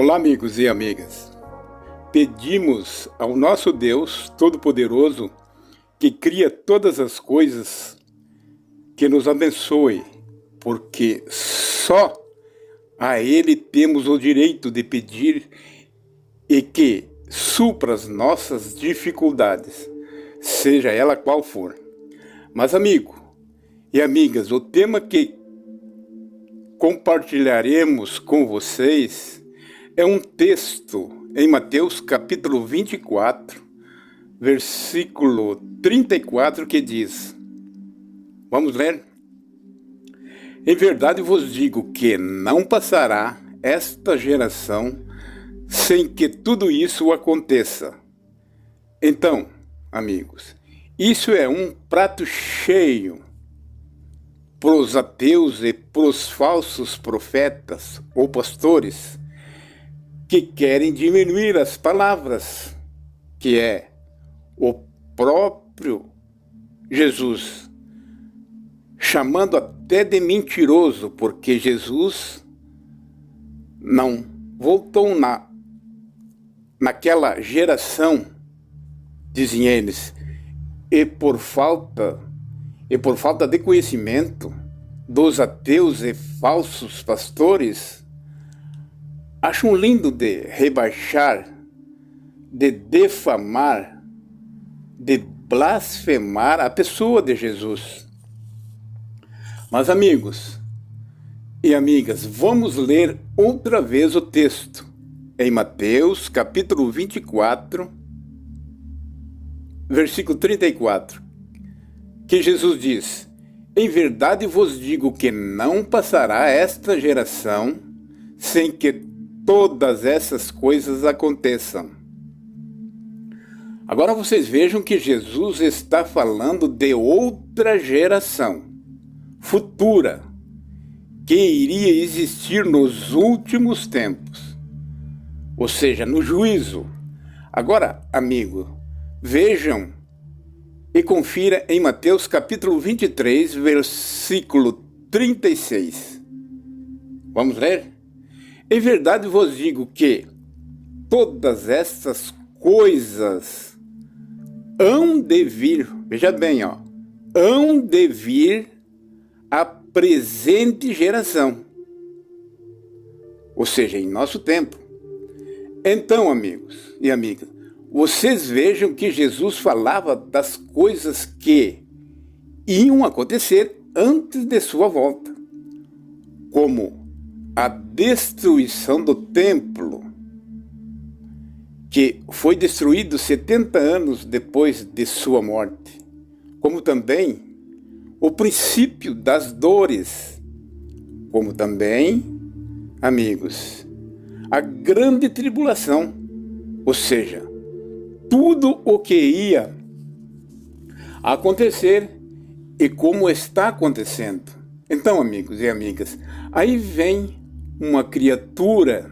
Olá, amigos e amigas. Pedimos ao nosso Deus Todo-Poderoso, que cria todas as coisas, que nos abençoe, porque só a Ele temos o direito de pedir e que supra as nossas dificuldades, seja ela qual for. Mas, amigo e amigas, o tema que compartilharemos com vocês é um texto em Mateus capítulo 24, versículo 34, que diz: vamos ler? Em verdade vos digo que não passará esta geração sem que tudo isso aconteça. Então, amigos, isso é um prato cheio para os ateus e para os falsos profetas ou pastores que querem diminuir as palavras, que é o próprio Jesus, chamando até de mentiroso, porque Jesus não voltou naquela geração, dizem eles, e por falta de conhecimento dos ateus e falsos pastores, acham lindo de rebaixar, de defamar, de blasfemar a pessoa de Jesus. Mas, amigos e amigas, vamos ler outra vez o texto em Mateus capítulo 24, versículo 34, que Jesus diz: em verdade vos digo que não passará esta geração sem que todas essas coisas aconteçam. Agora vocês vejam que Jesus está falando de outra geração futura, que iria existir nos últimos tempos, ou seja, no juízo. Agora, amigo, vejam e confira em Mateus capítulo 23, versículo 36. Vamos ler? Em verdade vos digo que todas estas coisas hão de vir, veja bem, hão de vir a presente geração, ou seja, em nosso tempo. Então, amigos e amigas, vocês vejam que Jesus falava das coisas que iam acontecer antes de sua volta, como a destruição do templo, que foi destruído 70 anos depois de sua morte, como também o princípio das dores, como também, amigos, a grande tribulação, ou seja, tudo o que ia acontecer e como está acontecendo. Então, amigos e amigas, aí vem uma criatura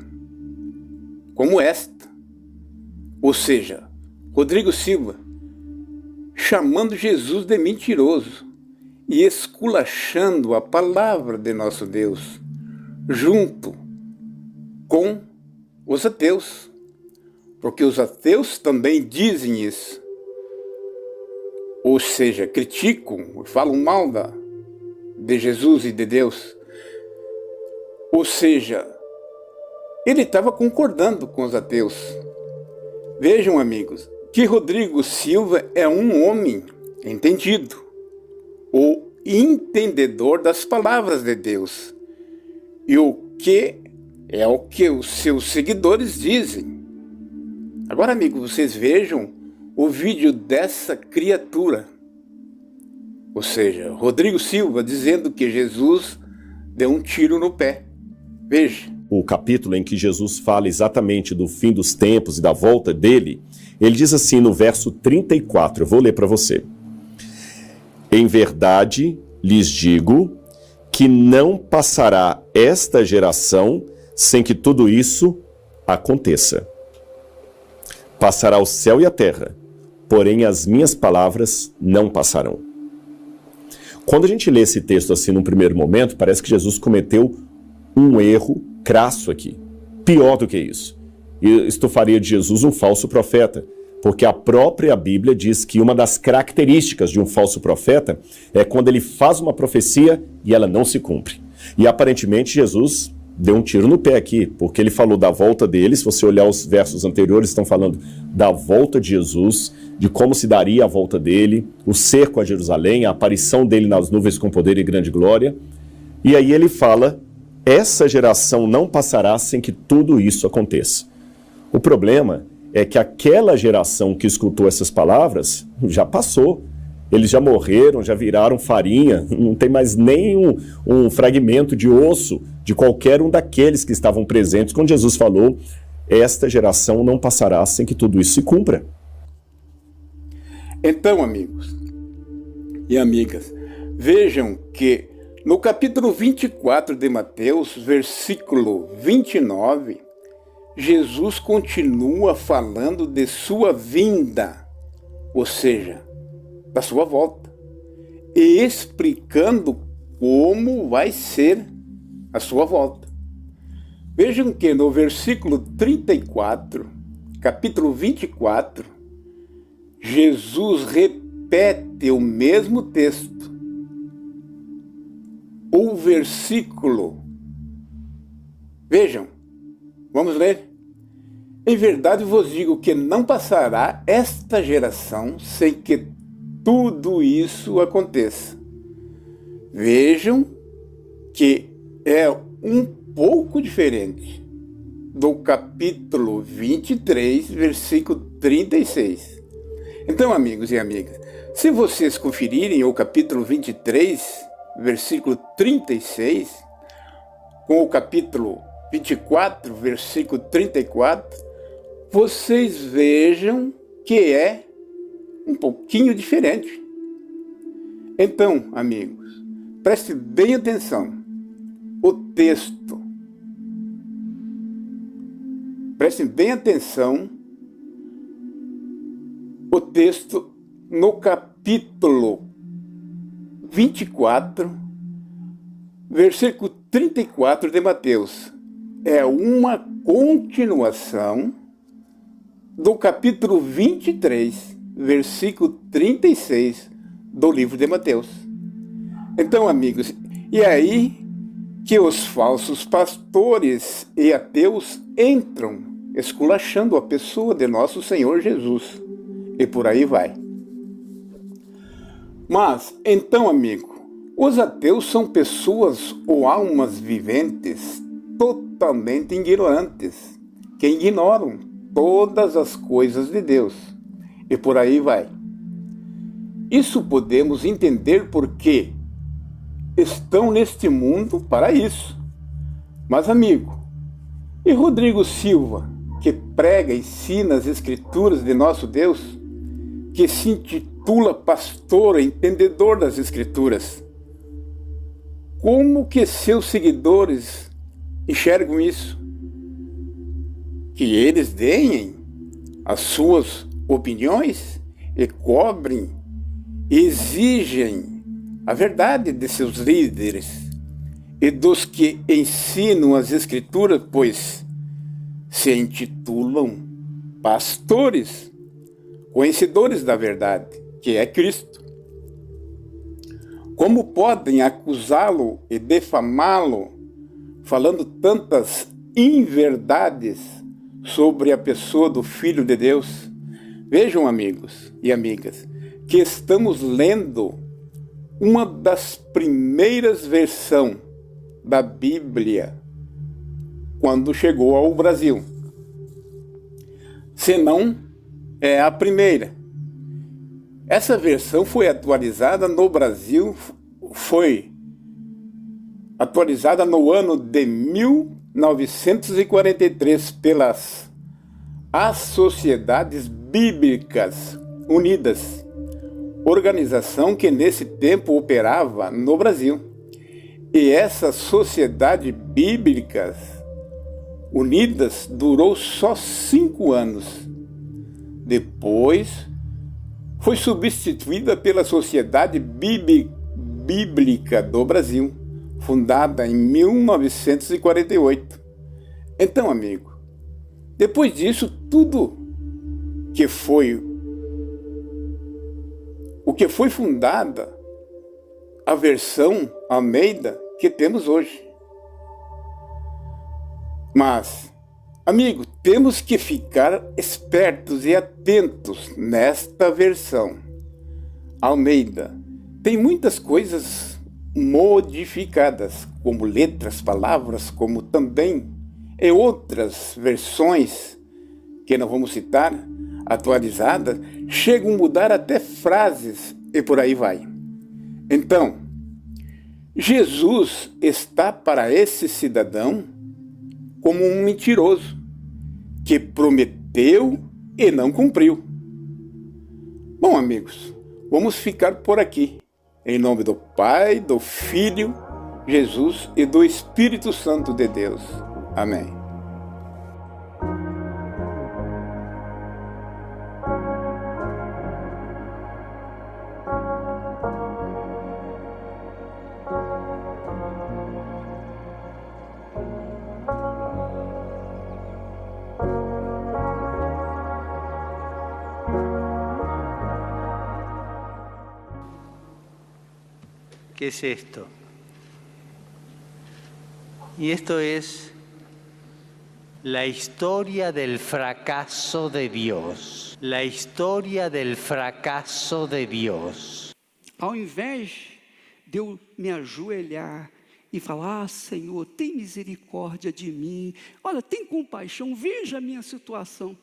como esta, ou seja, Rodrigo Silva, chamando Jesus de mentiroso e esculachando a palavra de nosso Deus, junto com os ateus, porque os ateus também dizem isso, ou seja, criticam, falam mal de Jesus e de Deus. Ou seja, ele estava concordando com os ateus. Vejam, amigos, que Rodrigo Silva é um homem entendido, ou entendedor das palavras de Deus, e o que é o que os seus seguidores dizem. Agora, amigos, vocês vejam o vídeo dessa criatura, ou seja, Rodrigo Silva dizendo que Jesus deu um tiro no pé. Veja. O capítulo em que Jesus fala exatamente do fim dos tempos e da volta dele, ele diz assim no verso 34, eu vou ler para você. Em verdade lhes digo que não passará esta geração sem que tudo isso aconteça. Passará o céu e a terra, porém as minhas palavras não passarão. Quando a gente lê esse texto assim num primeiro momento, parece que Jesus cometeu um erro crasso aqui. Pior do que isso, isto faria de Jesus um falso profeta, porque a própria Bíblia diz que uma das características de um falso profeta é quando ele faz uma profecia e ela não se cumpre. E aparentemente Jesus deu um tiro no pé aqui, porque ele falou da volta dele. Se você olhar os versos anteriores, estão falando da volta de Jesus, de como se daria a volta dele, o cerco a Jerusalém, a aparição dele nas nuvens com poder e grande glória. E aí ele fala: essa geração não passará sem que tudo isso aconteça. O problema é que aquela geração que escutou essas palavras já passou. Eles já morreram, já viraram farinha, não tem mais nem um fragmento de osso de qualquer um daqueles que estavam presentes quando Jesus falou: esta geração não passará sem que tudo isso se cumpra. Então, amigos e amigas, vejam que no capítulo 24 de Mateus, versículo 29, Jesus continua falando de sua vinda, ou seja, da sua volta, e explicando como vai ser a sua volta. Vejam que no versículo 34, capítulo 24, Jesus repete o mesmo texto. O versículo, vejam, vamos ler. Em verdade vos digo que não passará esta geração sem que tudo isso aconteça. Vejam que é um pouco diferente do capítulo 23, versículo 36. Então, amigos e amigas, se vocês conferirem o capítulo 23, versículo 36, com o capítulo 24, versículo 34, vocês vejam que é um pouquinho diferente. Então, amigos, preste bem atenção. O texto. Prestem bem atenção. O texto no capítulo 24, versículo 34 de Mateus. É uma continuação do capítulo 23, versículo 36 do livro de Mateus. Então, amigos, e aí que os falsos pastores e ateus entram esculachando a pessoa de nosso Senhor Jesus. E por aí vai. Mas, então, amigo, os ateus são pessoas ou almas viventes totalmente ignorantes, que ignoram todas as coisas de Deus. E por aí vai. Isso podemos entender porque estão neste mundo para isso. Mas, amigo, e Rodrigo Silva, que prega e ensina as Escrituras de nosso Deus, que se intitula pastor e entendedor das Escrituras, como que seus seguidores enxergam isso? Que eles deem as suas opiniões e cobrem e exigem a verdade de seus líderes e dos que ensinam as Escrituras, pois se intitulam pastores, conhecedores da verdade, que é Cristo. Como podem acusá-lo e defamá-lo, falando tantas inverdades sobre a pessoa do Filho de Deus? Vejam, amigos e amigas, que estamos lendo uma das primeiras versões da Bíblia quando chegou ao Brasil. Se não, é a primeira. Essa versão foi atualizada no Brasil, foi atualizada no ano de 1943 pelas As Sociedades Bíblicas Unidas, organização que nesse tempo operava no Brasil. E essa Sociedade Bíblicas Unidas durou só 5 anos. Depois foi substituída pela Sociedade Bíblica do Brasil, fundada em 1948. Então, amigo, depois disso, tudo o que foi fundada a versão Almeida que temos hoje. Mas, amigo, temos que ficar espertos e atentos nesta versão Almeida. Tem muitas coisas modificadas, como letras, palavras, como também em outras versões, que não vamos citar, atualizadas, chegam a mudar até frases e por aí vai. Então, Jesus está para esse cidadão como um mentiroso, que prometeu e não cumpriu. Bom, amigos, vamos ficar por aqui. Em nome do Pai, do Filho, Jesus e do Espírito Santo de Deus. Amém. ¿Qué es esto? Y esto es la historia del fracaso de Dios. La historia del fracaso de Dios. Ao invés de eu me ajoelhar e falar: ah, Senhor, tem misericórdia de mim, olha, tem compaixão, veja a minha situação.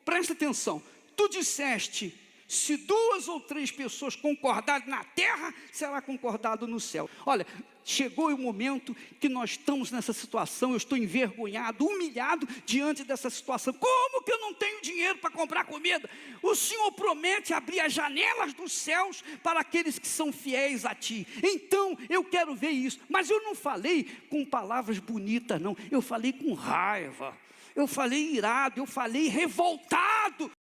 Presta atenção, tu disseste: se 2 ou 3 pessoas concordarem na terra, será concordado no céu. Olha, chegou o momento que nós estamos nessa situação, eu estou envergonhado, humilhado diante dessa situação. Como que eu não tenho dinheiro para comprar comida? O Senhor promete abrir as janelas dos céus para aqueles que são fiéis a Ti. Então, eu quero ver isso. Mas eu não falei com palavras bonitas, não. Eu falei com raiva, eu falei irado, eu falei revoltado.